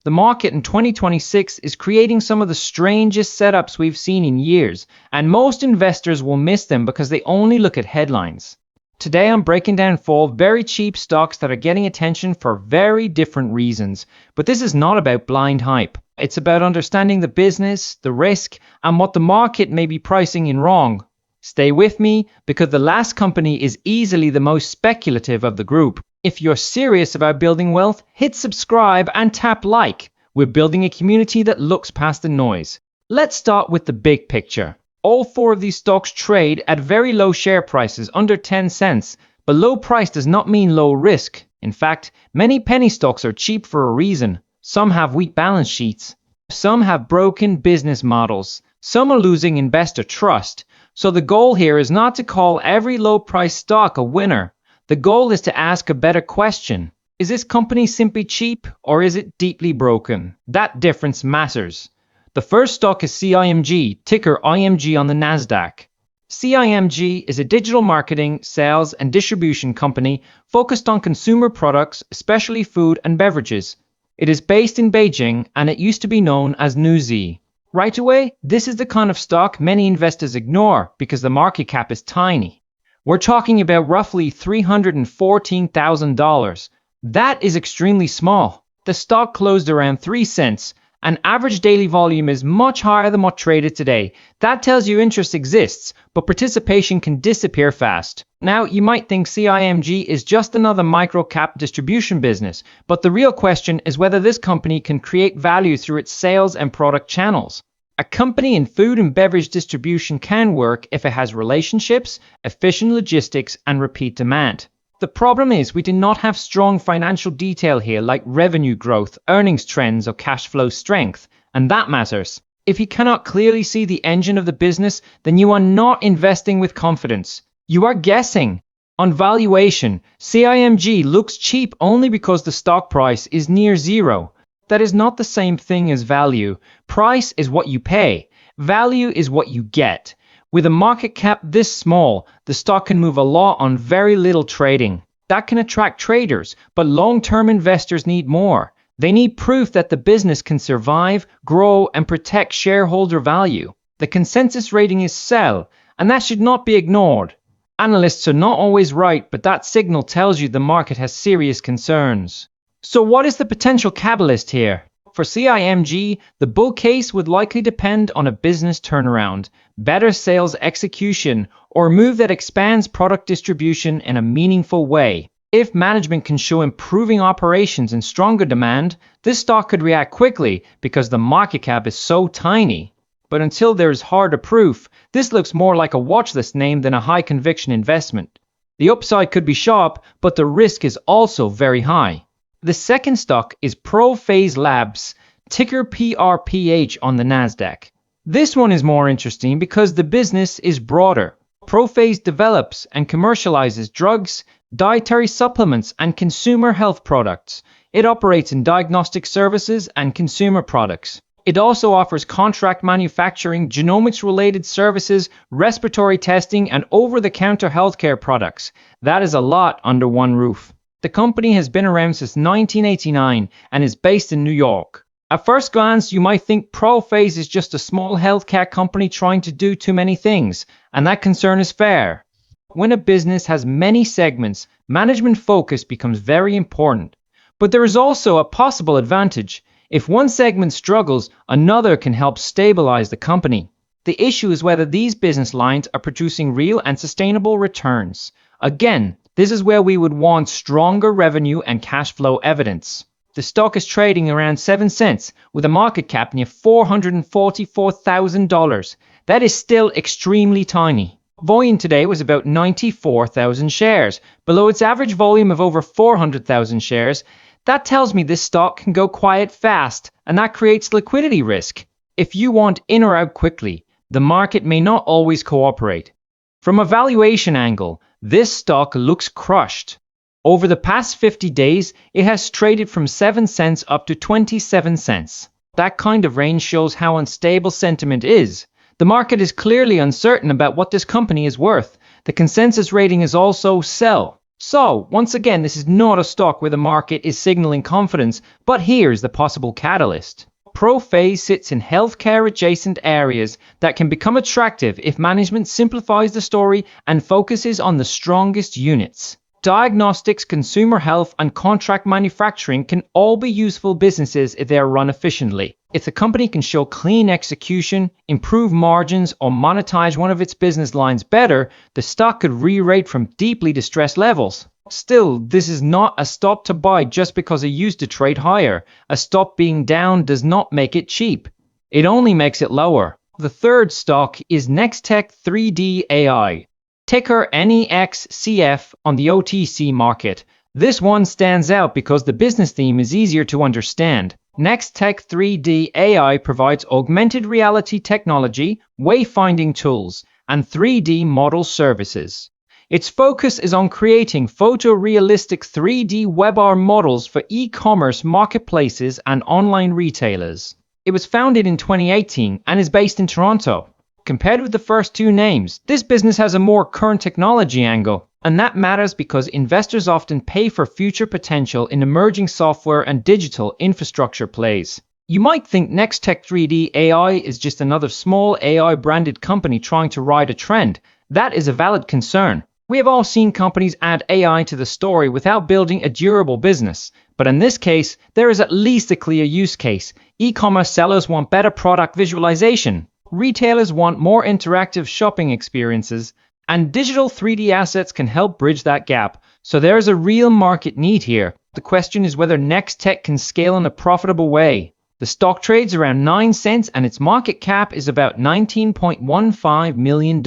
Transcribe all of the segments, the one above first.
The market in 2026 is creating some of the strangest setups we've seen in years, and most investors will miss them because they only look at headlines. Today I'm breaking down 4 very cheap stocks that are getting attention for very different reasons. But this is not about blind hype. It's about understanding the business, the risk, and what the market may be pricing in wrong. Stay with me, because the last company is easily the most speculative of the group. If you're serious about building wealth, hit subscribe and tap like. We're building a community that looks past the noise. Let's start with the big picture. All 4 of these stocks trade at very low share prices, under 10 cents. But low price does not mean low risk. In fact, many penny stocks are cheap for a reason. Some have weak balance sheets. Some have broken business models. Some are losing investor trust. So the goal here is not to call every low-price stock a winner. The goal is to ask a better question. Is this company simply cheap, or is it deeply broken? That difference matters. The first stock is CIMG, ticker IMG on the Nasdaq. CIMG is a digital marketing, sales, and distribution company focused on consumer products, especially food and beverages. It is based in Beijing, and it used to be known as NEXCF. Right away, this is the kind of stock many investors ignore because the market cap is tiny. We're talking about roughly $314,000. That is extremely small. The stock closed around 3 cents, and average daily volume is much higher than what traded today. That tells you interest exists, but participation can disappear fast. Now, you might think CIMG is just another micro-cap distribution business, but the real question is whether this company can create value through its sales and product channels. A company in food and beverage distribution can work if it has relationships, efficient logistics, and repeat demand. The problem is we do not have strong financial detail here, like revenue growth, earnings trends, or cash flow strength, and that matters. If you cannot clearly see the engine of the business, then you are not investing with confidence. You are guessing. On valuation, CIMG looks cheap only because the stock price is near zero. That is not the same thing as value. Price is what you pay. Value is what you get. With a market cap this small, the stock can move a lot on very little trading. That can attract traders, but long-term investors need more. They need proof that the business can survive, grow, and protect shareholder value. The consensus rating is sell, and that should not be ignored. Analysts are not always right, but that signal tells you the market has serious concerns. So what is the potential catalyst here? For CIMG, the bull case would likely depend on a business turnaround, better sales execution, or a move that expands product distribution in a meaningful way. If management can show improving operations and stronger demand, this stock could react quickly because the market cap is so tiny. But until there is harder proof, this looks more like a watchlist name than a high-conviction investment. The upside could be sharp, but the risk is also very high. The second stock is ProPhase Labs, ticker PRPH on the Nasdaq. This one is more interesting because the business is broader. ProPhase develops and commercializes drugs, dietary supplements, and consumer health products. It operates in diagnostic services and consumer products. It also offers contract manufacturing, genomics-related services, respiratory testing, and over-the-counter healthcare products. That is a lot under one roof. The company has been around since 1989 and is based in New York. At first glance, you might think ProPhase is just a small healthcare company trying to do too many things, and that concern is fair. When a business has many segments, management focus becomes very important. But there is also a possible advantage. If one segment struggles, another can help stabilize the company. The issue is whether these business lines are producing real and sustainable returns. Again, this is where we would want stronger revenue and cash flow evidence. The stock is trading around 7 cents with a market cap near $444,000. That is still extremely tiny. Volume today was about 94,000 shares, below its average volume of over 400,000 shares. That tells me this stock can go quiet fast, and that creates liquidity risk. If you want in or out quickly, the market may not always cooperate. From a valuation angle, this stock looks crushed. Over the past 50 days, it has traded from 7 cents up to 27 cents. That kind of range shows how unstable sentiment is. The market is clearly uncertain about what this company is worth. The consensus rating is also sell. So, once again, this is not a stock where the market is signaling confidence, but here's the possible catalyst. ProPhase sits in healthcare-adjacent areas that can become attractive if management simplifies the story and focuses on the strongest units. Diagnostics, consumer health, and contract manufacturing can all be useful businesses if they are run efficiently. If the company can show clean execution, improve margins, or monetize one of its business lines better, the stock could re-rate from deeply distressed levels. Still, this is not a stop to buy just because it used to trade higher. A stop being down does not make it cheap. It only makes it lower. The third stock is NEXCF 3D AI. Ticker NEXCF on the OTC market. This one stands out because the business theme is easier to understand. NEXCF 3D AI provides augmented reality technology, wayfinding tools, and 3D model services. Its focus is on creating photorealistic 3D WebAR models for e-commerce marketplaces and online retailers. It was founded in 2018 and is based in Toronto. Compared with the first two names, this business has a more current technology angle, and that matters because investors often pay for future potential in emerging software and digital infrastructure plays. You might think NEXCF 3D AI is just another small AI-branded company trying to ride a trend. That is a valid concern. We have all seen companies add AI to the story without building a durable business. But in this case, there is at least a clear use case. E-commerce sellers want better product visualization. Retailers want more interactive shopping experiences, and digital 3D assets can help bridge that gap. So there is a real market need here. The question is whether NEXCF can scale in a profitable way. The stock trades around 9 cents and its market cap is about $19.15 million.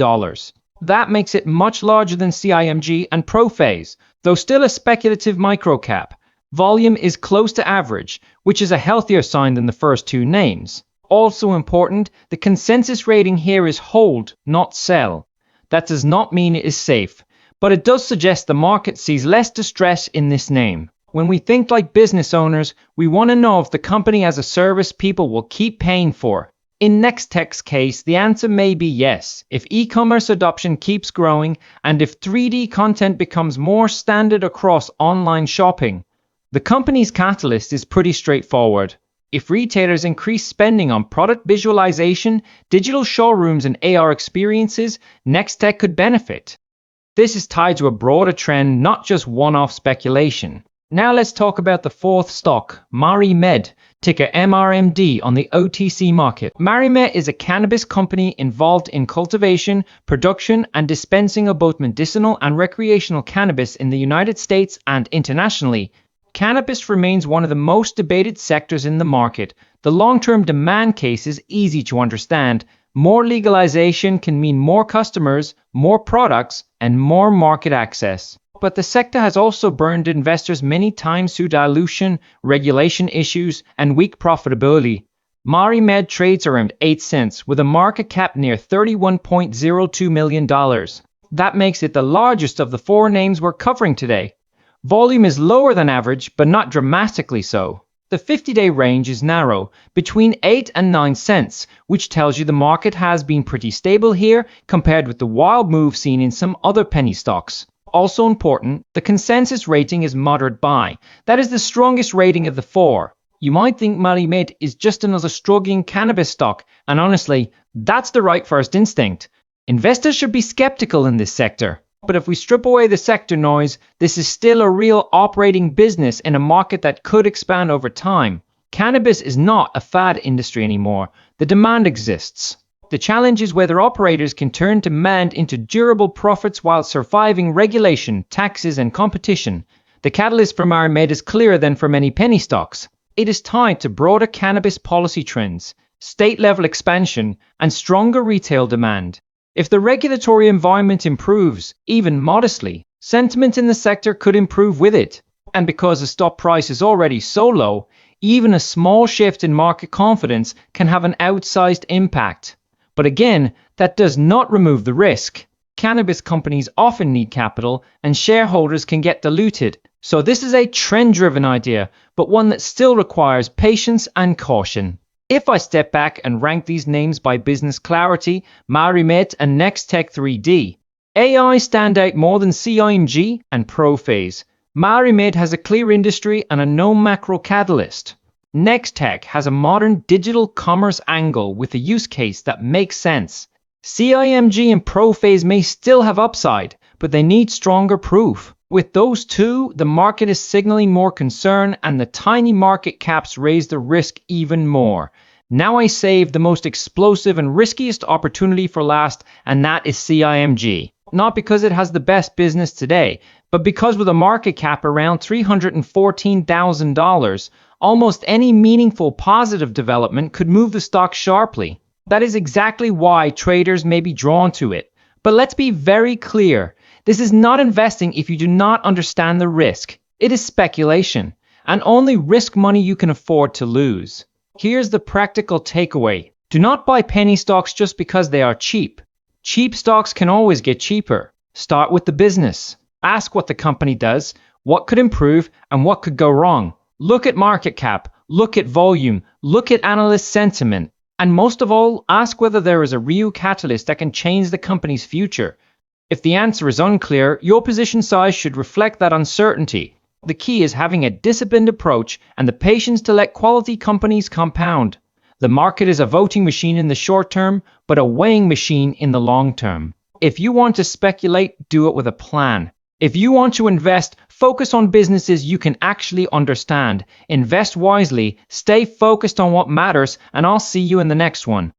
That makes it much larger than CIMG and ProPhase, though still a speculative microcap. Volume is close to average, which is a healthier sign than the first two names. Also important, the consensus rating here is hold, not sell. That does not mean it is safe, but it does suggest the market sees less distress in this name. When we think like business owners, we want to know if the company has a service people will keep paying for. In NEXCF's case, the answer may be yes, if e-commerce adoption keeps growing and if 3D content becomes more standard across online shopping. The company's catalyst is pretty straightforward. If retailers increase spending on product visualization, digital showrooms, and AR experiences, NEXCF could benefit. This is tied to a broader trend, not just one-off speculation. Now let's talk about the fourth stock, MariMed, ticker MRMD on the OTC market. MariMed is a cannabis company involved in cultivation, production, and dispensing of both medicinal and recreational cannabis in the United States and internationally. Cannabis remains one of the most debated sectors in the market. The long-term demand case is easy to understand. More legalization can mean more customers, more products, and more market access. But the sector has also burned investors many times through dilution, regulation issues, and weak profitability. MariMed trades around 8 cents with a market cap near $31.02 million. That makes it the largest of the four names we're covering today. Volume is lower than average, but not dramatically so. The 50-day range is narrow, between 8 and 9 cents, which tells you the market has been pretty stable here compared with the wild move seen in some other penny stocks. Also important, the consensus rating is moderate buy. That is the strongest rating of the four. You might think MariMed is just another struggling cannabis stock, and honestly, that's the right first instinct. Investors should be skeptical in this sector. But if we strip away the sector noise, this is still a real operating business in a market that could expand over time. Cannabis is not a fad industry anymore. The demand exists. The challenge is whether operators can turn demand into durable profits while surviving regulation, taxes, and competition. The catalyst for MariMed is clearer than for many penny stocks. It is tied to broader cannabis policy trends, state-level expansion, and stronger retail demand. If the regulatory environment improves, even modestly, sentiment in the sector could improve with it. And because the stock price is already so low, even a small shift in market confidence can have an outsized impact. But again, that does not remove the risk. Cannabis companies often need capital, and shareholders can get diluted. So this is a trend-driven idea, but one that still requires patience and caution. If I step back and rank these names by business clarity, MariMed and NEXCF 3D, AI stand out more than CIMG and ProPhase. MariMed has a clear industry and a known macro catalyst. NEXCF has a modern digital commerce angle with a use case that makes sense. CIMG and ProPhase may still have upside, but they need stronger proof. With those two, the market is signaling more concern and the tiny market caps raise the risk even more. Now I saved the most explosive and riskiest opportunity for last, and that is CIMG. Not because it has the best business today, but because with a market cap around $314,000, almost any meaningful positive development could move the stock sharply. That is exactly why traders may be drawn to it. But let's be very clear. This is not investing if you do not understand the risk. It is speculation, and only risk money you can afford to lose. Here's the practical takeaway. Do not buy penny stocks just because they are cheap. Cheap stocks can always get cheaper. Start with the business. Ask what the company does, what could improve, and what could go wrong. Look at market cap, look at volume, look at analyst sentiment, and most of all, ask whether there is a real catalyst that can change the company's future. If the answer is unclear, your position size should reflect that uncertainty. The key is having a disciplined approach and the patience to let quality companies compound. The market is a voting machine in the short term, but a weighing machine in the long term. If you want to speculate, do it with a plan. If you want to invest, focus on businesses you can actually understand. Invest wisely, stay focused on what matters, and I'll see you in the next one.